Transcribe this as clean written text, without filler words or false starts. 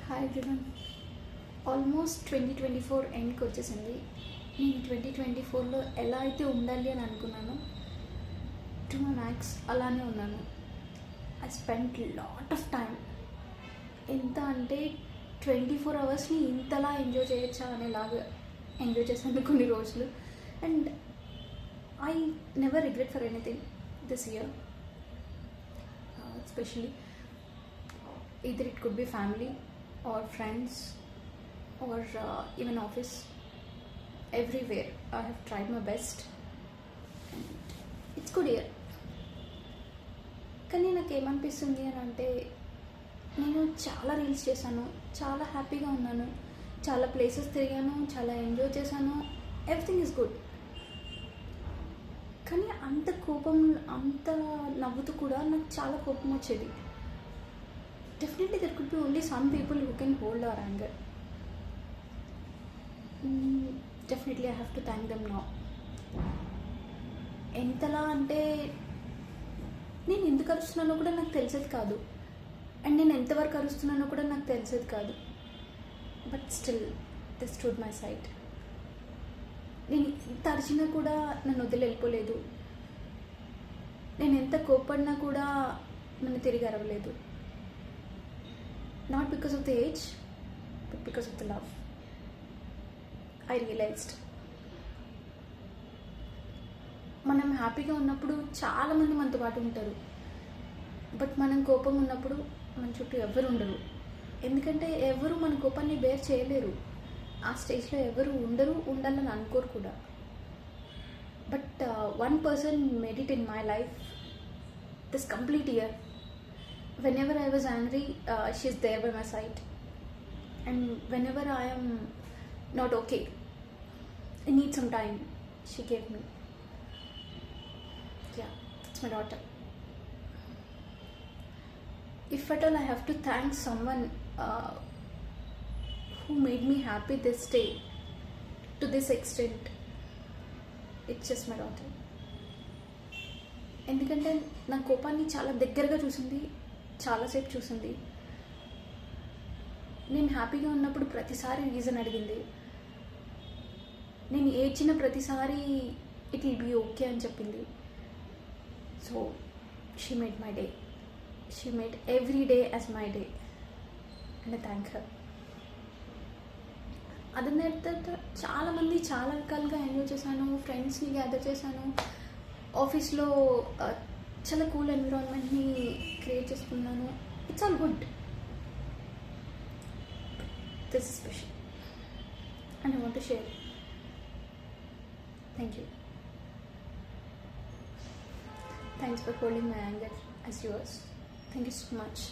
Hi everyone. Almost 2024 ఎండ్కి వచ్చేసింది. నేను 2024లో ఎలా అయితే ఉండాలి అని అనుకున్నానో టు మై మ్యాక్స్ అలానే ఉన్నాను. I spend lot of time. ఎంత అంటే 24 అవర్స్ని ఇంతలా ఎంజాయ్ చేయొచ్చా అనేలాగా ఎంజాయ్ చేశాను కొన్ని రోజులు. And I never regret for anything this year, especially either it could be family or friends or even office. Everywhere I have tried my best and it's good year. కానీ నాకు ఏమనిపిస్తుంది అని అంటే, నేను చాలా రీల్స్ చేశాను, చాలా హ్యాపీగా ఉన్నాను, చాలా ప్లేసెస్ తిరిగాను, చాలా ఎంజాయ్ చేశాను, ఎవ్రీథింగ్ ఈజ్ గుడ్. కానీ అంత కోపం, అంత నవ్వుతూ కూడా నాకు చాలా కోపం వచ్చేది. Definitely there could be only some people who can hold our anger. Definitely I have to thank them now. ఎంతలా అంటే నేను ఎందుకు అరుస్తున్నానో కూడా నాకు తెలిసేది కాదు, అండ్ నేను ఎంతవరకు అరుస్తున్నానో కూడా నాకు తెలిసేది కాదు. But still they stood my side. నేను ఎంత అరిచినా కూడా నన్ను వదిలి వెళ్ళిపోలేదు. నేను ఎంత కోప్పడినా కూడా నన్ను తిరిగి అరవలేదు. Not because of the age, but because of the love. I realized మనం హ్యాపీగా ఉన్నప్పుడు చాలామంది మనతో పాటు ఉంటారు, బట్ మనం కోపం ఉన్నప్పుడు మన చుట్టూ ఎవరు ఉండరు. ఎందుకంటే ఎవరు మన కోపాన్ని బేర్ చేయలేరు. ఆ స్టేజ్లో ఎవరు ఉండరు, ఉండాలని అనుకోరు కూడా. But one person made it in my life this complete year. Whenever I was angry, she's there by my side. And whenever I am not okay, I need some time, she gave me. Yeah, that's my daughter. If at all I have to thank someone who made me happy this day to this extent, it's just my daughter. ఎందుకంటే నా కోపాన్ని చాలా దగ్గరగా చూసింది, చాలాసేపు చూసింది. నేను హ్యాపీగా ఉన్నప్పుడు ప్రతిసారి రీజన్ అడిగింది. నేను ఏడ్చిన ప్రతిసారి ఇట్ విల్ బీ ఓకే అని చెప్పింది. So she made my day. She made every day as my day and I thank her. అదన్న తర్వాత చాలామంది చాలా రకాలుగా ఎంజాయ్ చేశాను. ఫ్రెండ్స్ని గ్యాదర్ చేశాను. ఆఫీస్లో చాలా కూల్ ఎన్విరాన్మెంట్ని క్రియేట్ చేసుకున్నాను. It's all good. This is special and I want to share. Thank you. Thanks for holding my anger as yours. Thank you so much.